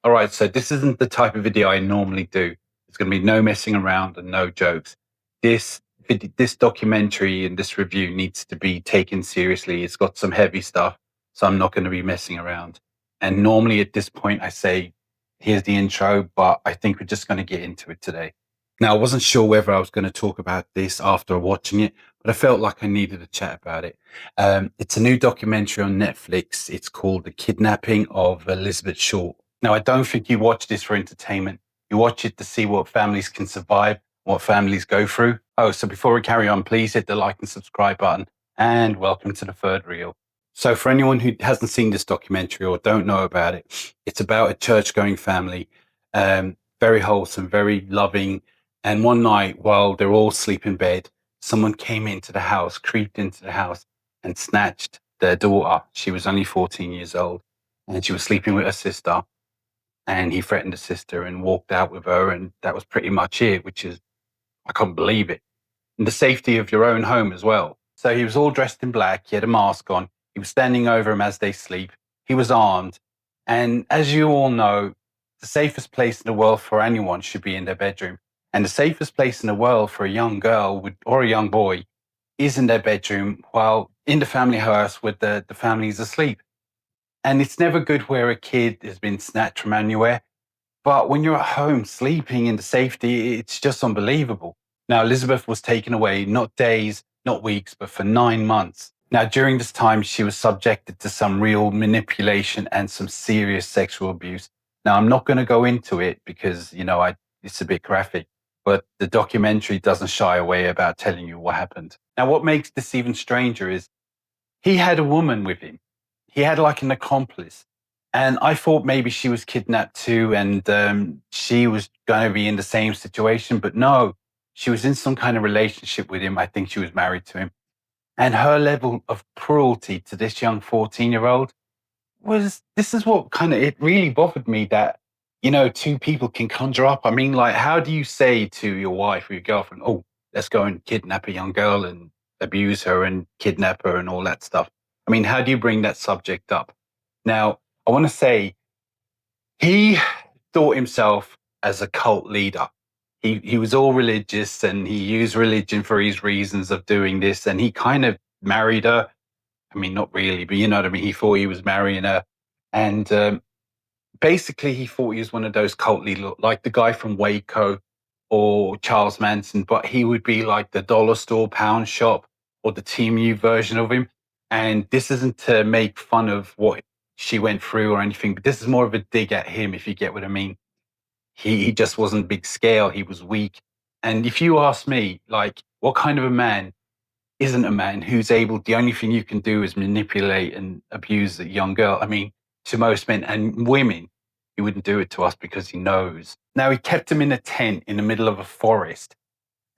All right, so this isn't the type of video I normally do. There's going to be no messing around and no jokes. This documentary and this review needs to be taken seriously. It's got some heavy stuff, so I'm not going to be messing around. And normally at this point, I say, "Here's the intro," but I think we're just going to get into it today. Now, I wasn't sure whether I was going to talk about this after watching it, but I felt like I needed to chat about it. It's a new documentary on Netflix. It's called "The Kidnapping of Elizabeth Short." Now, I don't think you watch this for entertainment. You watch it to see what families can survive, what families go through. Oh, so before we carry on, please hit the like and subscribe button, and welcome to the third reel. So for anyone who hasn't seen this documentary or don't know about it, it's about a church-going family, very wholesome, very loving. And one night, while they're all asleep in bed, someone came into the house, creeped into the house, and snatched their daughter. She was only 14 years old, and she was sleeping with her sister. And he threatened the sister and walked out with her, and that was pretty much it, which is, I can't believe it. And the safety of your own home as well. So he was all dressed in black, he had a mask on, he was standing over him as they sleep, he was armed. And as you all know, the safest place in the world for anyone should be in their bedroom. And the safest place in the world for a young girl or a young boy is in their bedroom while in the family house with the family's asleep. And it's never good where a kid has been snatched from anywhere. But when you're at home sleeping in the safety, it's just unbelievable. Now, Elizabeth was taken away, not days, not weeks, but for 9 months. Now, during this time, she was subjected to some real manipulation and some serious sexual abuse. Now, I'm not going to go into it because, it's a bit graphic, but the documentary doesn't shy away about telling you what happened. Now, what makes this even stranger is he had a woman with him. He had like an accomplice. And I thought maybe she was kidnapped too, and she was going to be in the same situation. But no, she was in some kind of relationship with him. I think she was married to him. And her level of cruelty to this young 14-year-old this is what kind of, it really bothered me that, two people can conjure up. I mean, like, how do you say to your wife or your girlfriend, oh, let's go and kidnap a young girl and abuse her and kidnap her and all that stuff? I mean, how do you bring that subject up? Now, I want to say he thought himself as a cult leader. He was all religious and he used religion for his reasons of doing this. And he kind of married her. I mean, not really, but you know what I mean? He thought he was marrying her. And basically, he thought he was one of those cult leaders, like the guy from Waco or Charles Manson, but he would be like the dollar store, pound shop, or the TMU version of him. And this isn't to make fun of what she went through or anything, but this is more of a dig at him, if you get what I mean. He just wasn't big scale. He was weak. And if you ask me, like, what kind of a man isn't a man who's able, the only thing you can do is manipulate and abuse a young girl? I mean, to most men and women, he wouldn't do it to us because he knows. Now, he kept him in a tent in the middle of a forest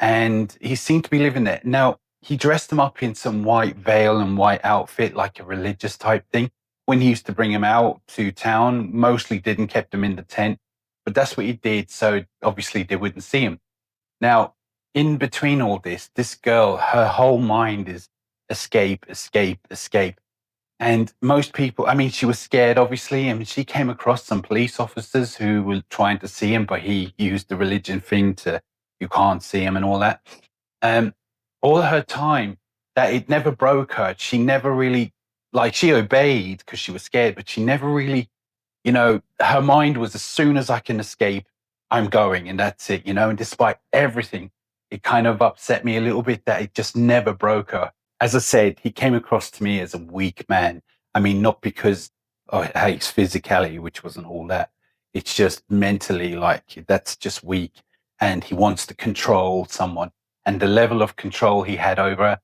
and he seemed to be living there. Now, he dressed him up in some white veil and white outfit, like a religious type thing. When he used to bring him out to town, mostly didn't kept him in the tent, but that's what he did. So obviously they wouldn't see him. Now, in between all this girl, her whole mind is escape, escape, escape. And most people, I mean, she was scared, obviously. I mean, she came across some police officers who were trying to see him, but he used the religion thing to, you can't see him and all that. Um, all her time, that it never broke her. She never really, like, she obeyed because she was scared, but she never really, her mind was, as soon as I can escape, I'm going, and that's it, and despite everything, it kind of upset me a little bit that it just never broke her. As I said, he came across to me as a weak man. I mean, not because of his physicality, which wasn't all that. It's just mentally, like, that's just weak. And he wants to control someone. And the level of control he had over her,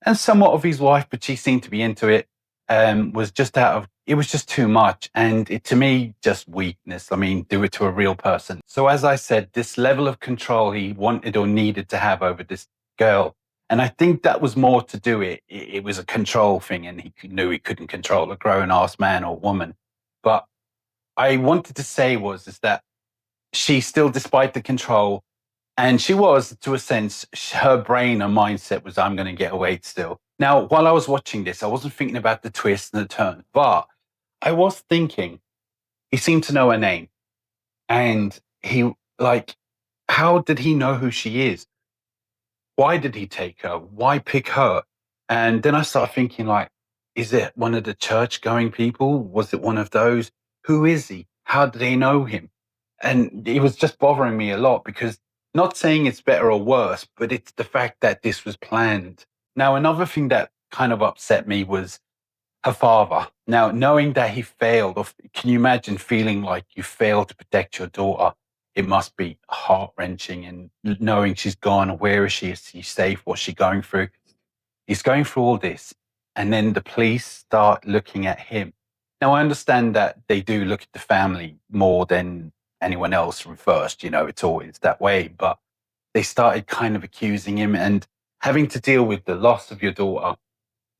and somewhat of his wife, but she seemed to be into it, was just it was just too much. And it, to me, just weakness. I mean, do it to a real person. So as I said, this level of control he wanted or needed to have over this girl. And I think that was more to do it. It was a control thing and he knew he couldn't control a grown ass man or woman. But I wanted to say is that she still, despite the control, and she was, to a sense, her brain, her mindset was, I'm going to get away still. Now, while I was watching this, I wasn't thinking about the twist and the turn, but I was thinking, he seemed to know her name. And he, like, how did he know who she is? Why did he take her? Why pick her? And then I started thinking, like, is it one of the church going people? Was it one of those? Who is he? How do they know him? And it was just bothering me a lot because, not saying it's better or worse, but it's the fact that this was planned. Now, another thing that kind of upset me was her father. Now, knowing that he failed, can you imagine feeling like you failed to protect your daughter? It must be heart wrenching, and knowing she's gone, where is she? Is she safe? What's she going through? He's going through all this, and then the police start looking at him. Now, I understand that they do look at the family more than anyone else from first. It's always that way, but they started kind of accusing him and having to deal with the loss of your daughter,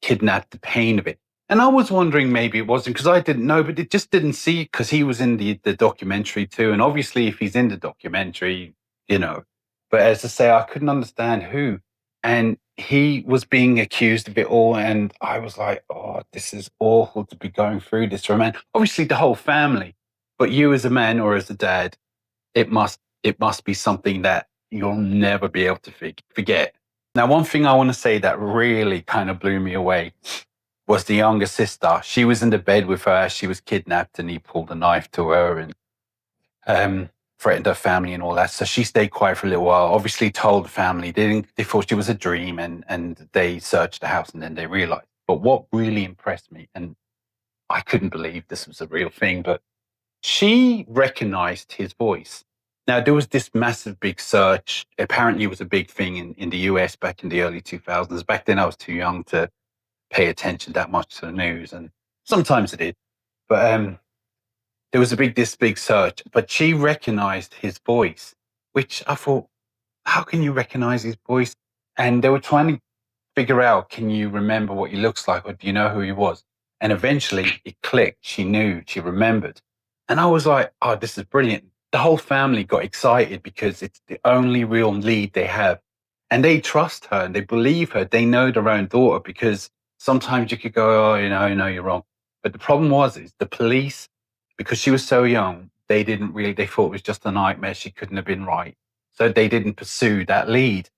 kidnapped, the pain of it. And I was wondering, maybe it wasn't because I didn't know, but it just didn't see, because he was in the documentary too. And obviously, if he's in the documentary, you know. But as I say, I couldn't understand who. And he was being accused of it all. And I was like, oh, this is awful to be going through this for a man. Obviously, the whole family. But you as a man or as a dad, it must be something that you'll never be able to forget. Now, one thing I want to say that really kind of blew me away was the younger sister. She was in the bed with her as she was kidnapped, and he pulled a knife to her and threatened her family and all that. So she stayed quiet for a little while. Obviously, told the family. They thought it was a dream, and they searched the house, and then they realized. But what really impressed me, and I couldn't believe this was a real thing, but she recognized his voice. Now, there was this massive big search. Apparently, it was a big thing in the US back in the early 2000s. Back then, I was too young to pay attention that much to the news, and sometimes I did. But there was this big search. But she recognized his voice, which I thought, how can you recognize his voice? And they were trying to figure out, can you remember what he looks like, or do you know who he was? And eventually it clicked. She knew, she remembered. And I was like, oh, this is brilliant. The whole family got excited because it's the only real lead they have. And they trust her and they believe her. They know their own daughter, because sometimes you could go, oh, no, you're wrong. But the problem is the police, because she was so young, they thought it was just a nightmare. She couldn't have been right. So they didn't pursue that lead.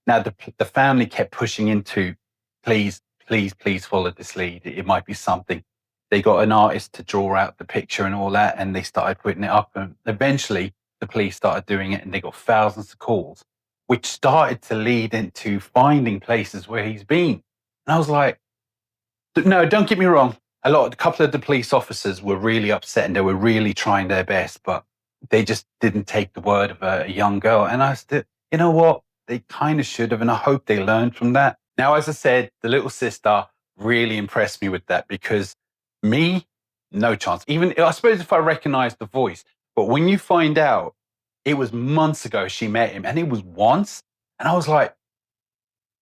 Now, the family kept pushing into, please, please, please follow this lead. It might be something. They got an artist to draw out the picture and all that, and they started putting it up. And eventually, the police started doing it, and they got thousands of calls, which started to lead into finding places where he's been. And I was like, no, don't get me wrong. A couple of the police officers were really upset, and they were really trying their best, but they just didn't take the word of a young girl. And I said, you know what? They kind of should have, and I hope they learned from that. Now, as I said, the little sister really impressed me with that, because me, no chance. Even, I suppose, if I recognized the voice, but when you find out it was months ago she met him, and it was once, and I was like,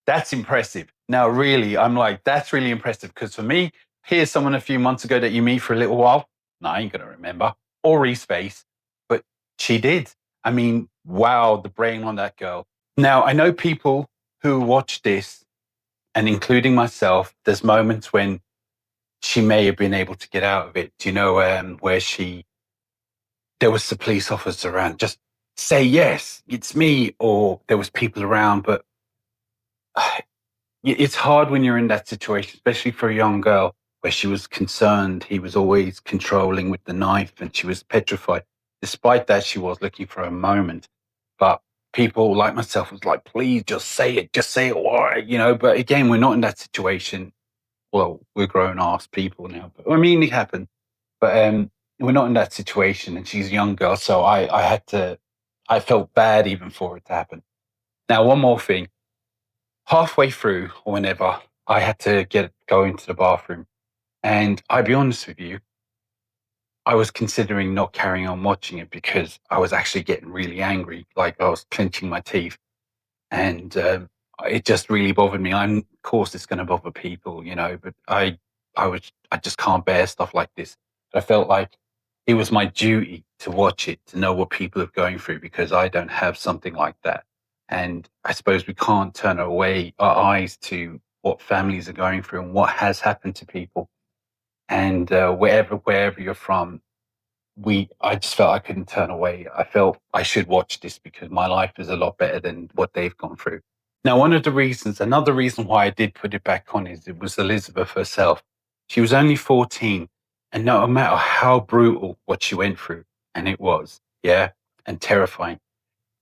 that's impressive. Now, really, I'm like, that's really impressive, because for me, here's someone a few months ago that you meet for a little while. No, I ain't going to remember. Or his face, but she did. I mean, wow, the brain on that girl. Now, I know people who watch this, and including myself, there's moments when she may have been able to get out of it. Do you know, where there was some police officers around, just say, yes, it's me, or there was people around, but it's hard when you're in that situation, especially for a young girl, where she was concerned. He was always controlling with the knife, and she was petrified. Despite that, she was looking for a moment. But people like myself was like, please just say it. Just say it. Why? But again, we're not in that situation. Well, we're grown ass people now. But I mean, it happened. But we're not in that situation. And she's a young girl. So I felt bad even for it to happen. Now, one more thing. Halfway through, or whenever, I had to go into the bathroom. And I'll be honest with you, I was considering not carrying on watching it, because I was actually getting really angry. Like, I was clenching my teeth, and it just really bothered me. Of course, it's going to bother people, but I just can't bear stuff like this. I felt like it was my duty to watch it, to know what people are going through, because I don't have something like that. And I suppose we can't turn away our eyes to what families are going through and what has happened to people. And wherever you're from, I just felt I couldn't turn away. I felt I should watch this because my life is a lot better than what they've gone through. Now, another reason why I did put it back on is it was Elizabeth herself. She was only 14, and no matter how brutal what she went through, and it was, yeah, and terrifying,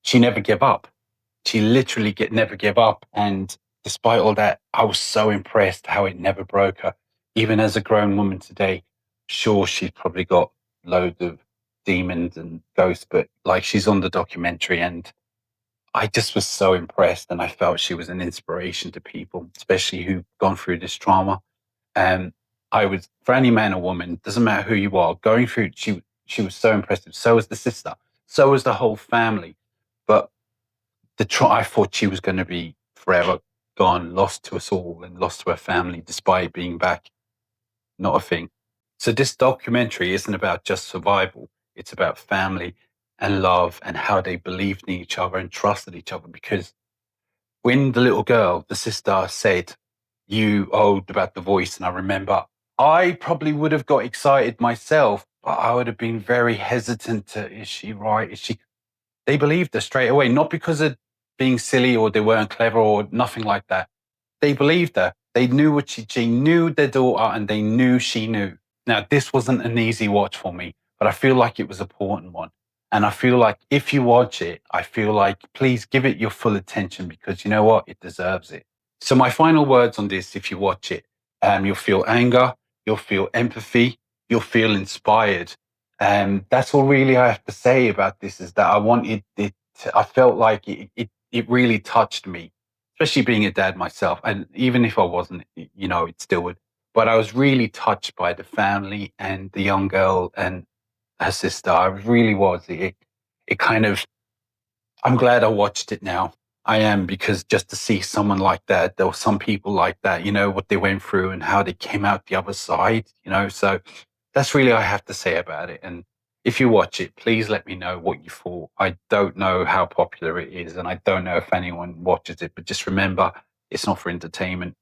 she never gave up. She literally never gave up. And despite all that, I was so impressed how it never broke her. Even as a grown woman today, sure, she's probably got loads of demons and ghosts, but like she's on the documentary and I just was so impressed and I felt she was an inspiration to people, especially who've gone through this trauma. And I was, for any man or woman, doesn't matter who you are, going through, she was so impressive. So was the sister. So was the whole family. But I thought she was going to be forever gone, lost to us all and lost to her family, despite being back. Not a thing. So this documentary isn't about just survival. It's about family and love and how they believed in each other and trusted each other. Because when the little girl, the sister, said, "You owed about the voice," and I remember I probably would have got excited myself, but I would have been very hesitant to, is she right? Is she? They believed her straight away, not because of being silly or they weren't clever or nothing like that. They believed her. They knew she knew their daughter and they knew she knew. Now, this wasn't an easy watch for me, but I feel like it was an important one. And I feel like if you watch it, I feel like please give it your full attention because you know what? It deserves it. So my final words on this, if you watch it, you'll feel anger, you'll feel empathy, you'll feel inspired. And that's all really I have to say about this is that I wanted it. I felt like it really touched me, especially being a dad myself. And even if I wasn't, it still would. But I was really touched by the family and the young girl and her sister. I really was. It kind of, I'm glad I watched it now. I am because just to see someone like that, there were some people like that, what they went through and how they came out the other side. So that's really all I have to say about it. And if you watch it, please let me know what you thought. I don't know how popular it is, and I don't know if anyone watches it, but just remember, it's not for entertainment,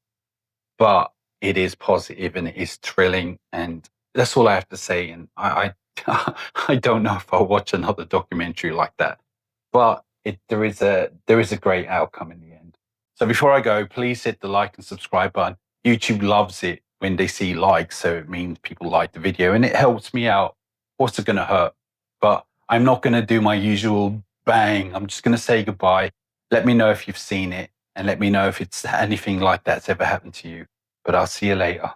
but it is positive and it is thrilling, and that's all I have to say. And I, I don't know if I'll watch another documentary like that, but there is a great outcome in the end. So before I go, please hit the like and subscribe button. YouTube loves it when they see likes, so it means people like the video and it helps me out. What's it going to hurt? But I'm not going to do my usual bang. I'm just going to say goodbye. Let me know if you've seen it and let me know if it's anything like that's ever happened to you. But I'll see you later.